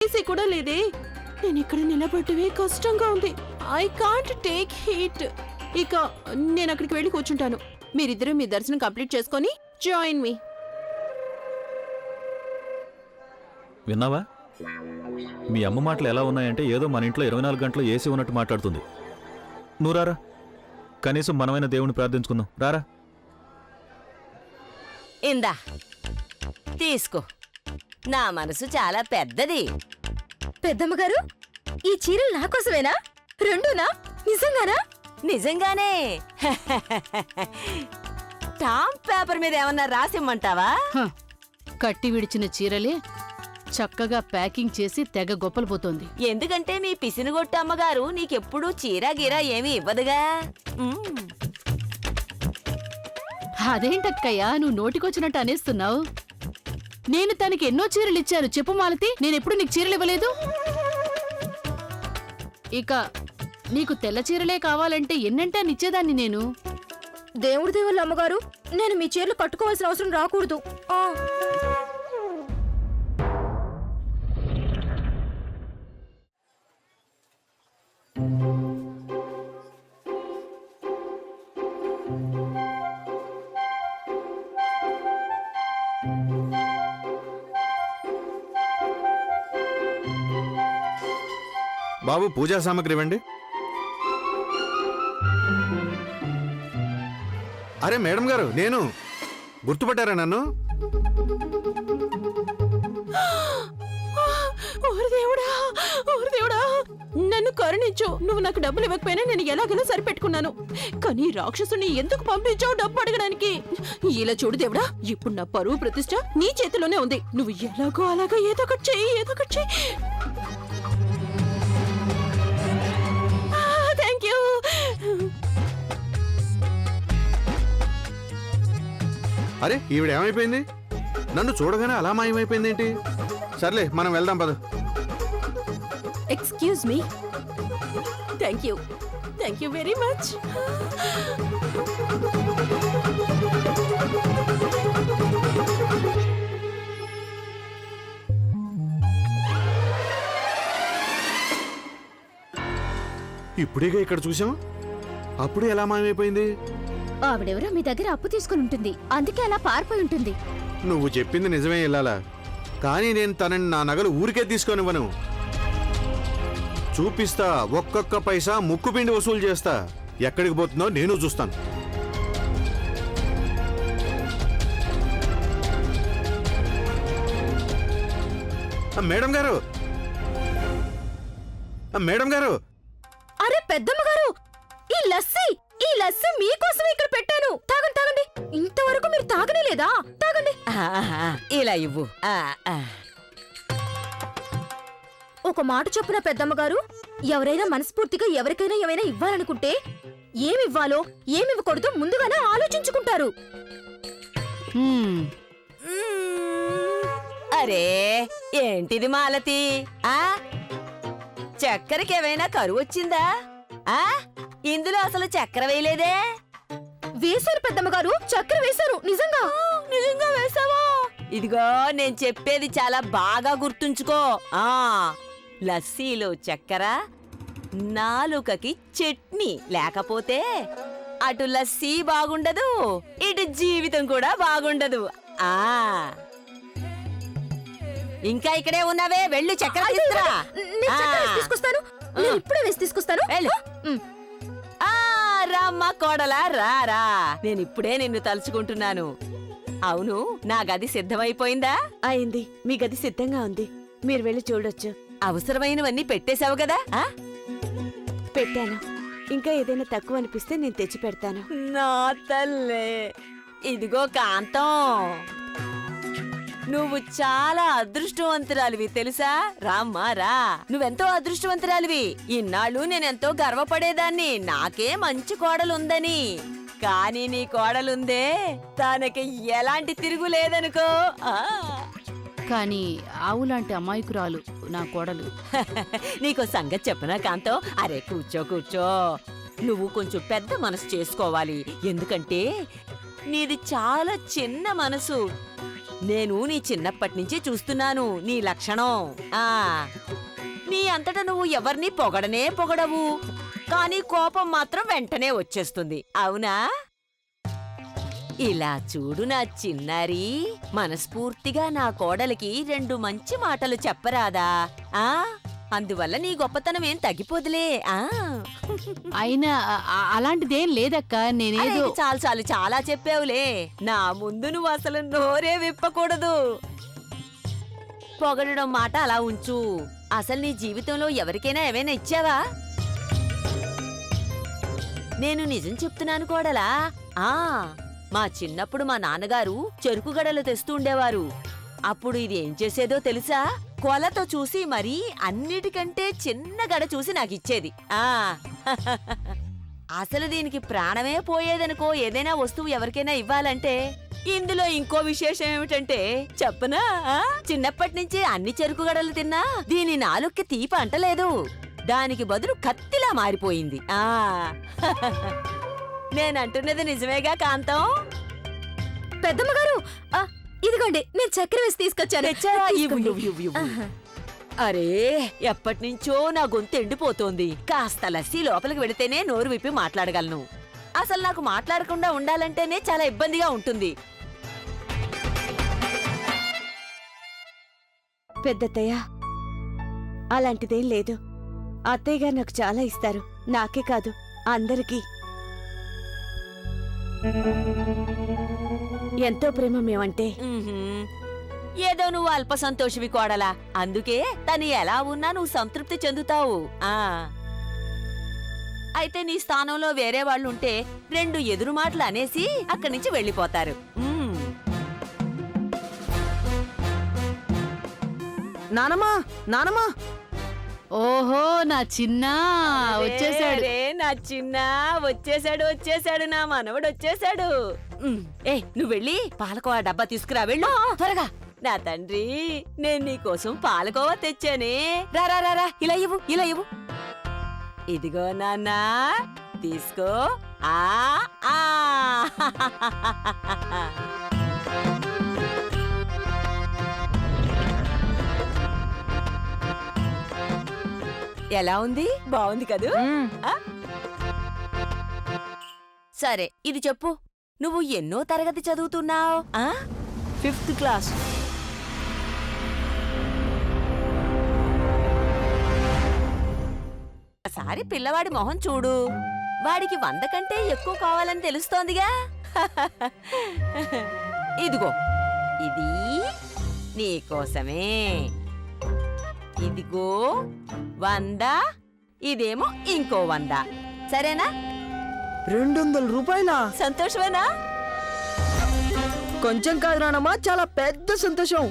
AC కూడా లేదే. నేను ఇక్కడ నిలబడటమే కష్టంగా ఉంది. I can't take heat. ఇక నేను అక్కడికి వెళ్ళి కూర్చుంటాను. మీరిద్దరూ మీ దర్శనం కంప్లీట్ చేసుకొని జాయిన్ మీ. విన్నావా? మీ అమ్మ మాటలు ఎలా ఉన్నాయంటే ఏదో మన ఇంట్లో 24 గంటలు ఏసీ ఉన్నట్టు మాట్లాడుతుంది. నువ్వు రారా, కనీసం మనమైన దేవుని ప్రార్థించుకుందాం. రారా. ఇందా తీసుకో. నా మనసు చాలా పెద్దది. పెద్దమ్మగారు, ఈ చీరలు నా కోసమేనా? రెండునా? నిజంగానా? నిజంగానే. టాంప్ పేపర్ మీద ఏమన్నా రాసిమ్మంటావా? కట్టి విడిచిన చీరలే చక్కగా ప్యాకింగ్ చేసి తెగ గొప్పలు పోతోంది. ఎందుకంటే మీ పిసినుగొట్టు అమ్మగారు నీకెప్పుడూ చీరా గీరా ఏమీ ఇవ్వదుగా. అదేంటక్కయ్యా నువ్వు నోటికొచ్చినట్టు అనేస్తున్నావు? నేను తనకి ఎన్నో చీరలు ఇచ్చాను. చెప్పు మాలతి, నేనెప్పుడు నీకు చీరలు ఇవ్వలేదు. ఇక నీకు తెల్ల చీరలే కావాలంటే ఎన్నంటే నిచ్చేదాన్ని నేను. దేవుడి దేవుళ్ళ అమ్మగారు, నేను మీ చీరలు కట్టుకోవాల్సిన అవసరం రాకూడదు. బాబు, పూజా సామాగ్రి ఇవ్వండి. అరే మేడం గారు, నేను గుర్తుపట్టారా నన్ను? నన్ను కరుణించు. నువ్వు నాకు డబ్బులు ఇవ్వకపోయినా నేను ఎలాగైనా సరిపెట్టుకున్నాను. కానీ రాక్షసుని ఎందుకు పంపించావు డబ్బు అడగడానికి? ఇలా చూడు దేవుడా, ఇప్పుడు నా పరువు ప్రతిష్ట నీ చేతిలోనే ఉంది. నువ్వు ఎలాగో అలాగా ఏదో ఒకటి చెయ్యి, ఏదో ఒకటి చెయ్యి. Thank you. అరే ఈవిడ ఏమైపోయింది? నన్ను చూడగానే అలా మాయమైపోయింది ఏంటి? సర్లే మనం వెళ్దాం పద. Excuse me. Thank you, thank you very much. ఇప్పుడేగా ఇక్కడ చూసాం, అప్పుడే ఎలా మాయమైపోయింది? ఆవిడెవరో మీ దగ్గర అప్పు తీసుకుని ఉంటుంది, అందుకే అలా పారిపోయి ఉంటుంది. నువ్వు చెప్పింది నిజమే ఇల్లాలా, కానీ నేను తనని నా నగలు ఊరికే తీసుకొనివ్వను. చూపిస్తా, ఒక్కొక్క పైసా ముక్కుపిండి వసూలు చేస్తా. ఎక్కడికి పోతుందో నేను చూస్తాను. మేడం గారు, మేడం గారు. అరే పెద్దమ్మగారు, ఈ లస్సీ మీకోసమే ఇక్కడ పెట్టాను. తాగండి తాగండి. ఇంతవరకు మీరు తాగనే లేదా? తాగండి. ఇలా ఇవ్వు. ఒక మాట చొప్పున పెద్దమ్మగారు, ఎవరైనా మనస్ఫూర్తిగా ఎవరికైనా ఏమైనా ఇవ్వాలనుకుంటే ఏమివ్వాలో ఏమివ్వకూడదో ముందుగానే ఆలోచించుకుంటారు. అరే ఏంటిది మాలతి? చక్కెరకి ఏమైనా కరువు వచ్చిందా? ఇందులో అసలు చక్కెర వేయలేదే. వేశారు పెద్దమ్మగారు, చక్కెర వేశారు. నిజంగా నిజంగా వేసావా? ఇదిగో నేను చెప్పేది చాలా బాగా గుర్తుంచుకో. లస్సీలో చక్కెర, నాలుకకి చట్నీ లేకపోతే అటు లస్సీ బాగుండదు, ఇటు జీవితం కూడా బాగుండదు. ఇంకా ఇక్కడే ఉన్నావే, వెళ్ళు చక్కెర తీసుకురా. తీసుకొస్తాను, ఇప్పుడే వేసి తీసుకొస్తాను. రామ్మా కోడలా, రారా. నేనిప్పుడే నిన్ను తలుచుకుంటున్నాను. అవును, నా గది సిద్ధమైపోయిందా? అయింది. మీ గది సిద్ధంగా ఉంది, మీరు వెళ్ళి చూడొచ్చు. అవసరమైనవన్నీ పెట్టేశావు కదా? పెట్టాను. ఇంకా ఏదైనా తక్కువ అనిపిస్తే నేను తెచ్చి పెడతాను. నా తల్లే. ఇదిగో కాంతం, నువ్వు చాలా అదృష్టవంతురాలివి తెలుసా? రామ్మా రా. నువ్వెంతో అదృష్టవంతురాలివి. ఇన్నాళ్ళు నేనెంతో గర్వపడేదాన్ని నాకే మంచి కోడలుందని. కానీ నీ కోడలుందే, తనకి ఎలాంటి తిరుగులేదనుకో. కానీ ఆవులాంటి అమాయకురాలు నా కోడలు. నీకో సంగతి చెప్పనా కాంతం? అరే కూర్చో కూర్చో. నువ్వు కొంచెం పెద్ద మనసు చేసుకోవాలి. ఎందుకంటే నీది చాలా చిన్న మనసు. నేను నీ చిన్నప్పటి నుంచి చూస్తున్నాను నీ లక్షణం. ఆ నీ అంతటా నువ్వు ఎవరిని పొగడనే పొగడవు, కానీ కోపం మాత్రం వెంటనే వచ్చేస్తుంది. అవునా? ఇలా చూడు నా చిన్నారి, మనస్ఫూర్తిగా నా కోడలికి 2 మంచి మాటలు చెప్పరాదా? ఆ అందువల్ల నీ గొప్పతనం ఏం తగ్గిపోదులే. అయినా అలాంటిదేం లేదక్క. నేనేదో చాలు చాలు చాలా చెప్పావులే. నా ముందు నువ్వు అసలు నోరే విప్పకూడదు. పొగడడం మాట అలా ఉంచు. అసలు నీ జీవితంలో ఎవరికైనా ఏమైనా ఇచ్చావా? నేను నిజం చెప్తున్నాను కోడలా. మా చిన్నప్పుడు మా నాన్నగారు చెరుకు గడలు తెస్తూ ఉండేవారు. అప్పుడు ఇది ఏం చేసేదో తెలుసా? కొలతో చూసి మరీ అన్నిటికంటే చిన్న గడ చూసి నాకిచ్చేది. అసలు దీనికి ప్రాణమే పోయేదనుకో. ఏదైనా వస్తువు ఎవరికైనా ఇవ్వాలంటే. ఇందులో ఇంకో విశేషం ఏమిటంటే చెప్పనా? చిన్నప్పటి నుంచి అన్ని చెరుకు గడలు తిన్నా దీని నాలుక్కి తీపి అంటలేదు. దానికి బదులు కత్తిలా మారిపోయింది. నేనంటున్నది నిజమేగా కాంతం? పెద్దమ్మగారు ఇదిగోండి, నేను చక్కెర వేసి తీసుకొచ్చాను. తెచ్చావా? అరే ఎప్పటినుంచో నా గొంతు ఎండిపోతోంది. కాస్త లస్సీ లోపలికి వెళితేనే నోరు విప్పి మాట్లాడగలను. అసలు నాకు మాట్లాడకుండా ఉండాలంటేనే చాలా ఇబ్బందిగా ఉంటుంది. పెద్దత్తయ్య, అలాంటిదేం లేదు. అత్తయ్య గారు నాకు చాలా ఇస్తారు. నాకే కాదు, అందరికీ ఎంతో ప్రేమ మేమంటే. ఏదో నువ్వు అల్ప సంతోషివి కోడలా. అందుకే తను ఎలా ఉన్నా నువ్వు సంతృప్తి చెందుతావు. అయితే నీ స్థానంలో వేరే వాళ్ళుంటే 2 ఎదురు మాటలు అనేసి అక్కడి నుంచి వెళ్ళిపోతారు. నానమ్మా, నానమ్మా! ఓహో నా చిన్న వచ్చేసాడు. నా చిన్న వచ్చేసాడు నా మనవడు వచ్చేసాడు. నువ్వు వెళ్ళి పాలకోవా డబ్బా తీసుకురా. వెళ్ళు త్వరగా. నా తండ్రి, నేను నీకోసం పాలకోవా తెచ్చానే. రా రా రా రా, ఇలా ఇవ్వు. ఇదిగో నాన్నా, తీసుకో. ఎలా ఉంది? బాగుంది కదూ? సరే ఇది చెప్పు, నువ్వు ఎన్నో తరగతి చదువుతున్నావు? 5th class. ఒకసారి పిల్లవాడి మొహం చూడు. వాడికి 100 కంటే ఎక్కువ కావాలని తెలుస్తోందిగా. ఇదిగో, ఇది నీకోసమే. ఇదిగో 100, ఇదేమో ఇంకో 100. సరేనా? 200 రూపాయలా? సంతోషమేనా? కొంచెం కాదు నానమ్మా, చాలా పెద్ద సంతోషం.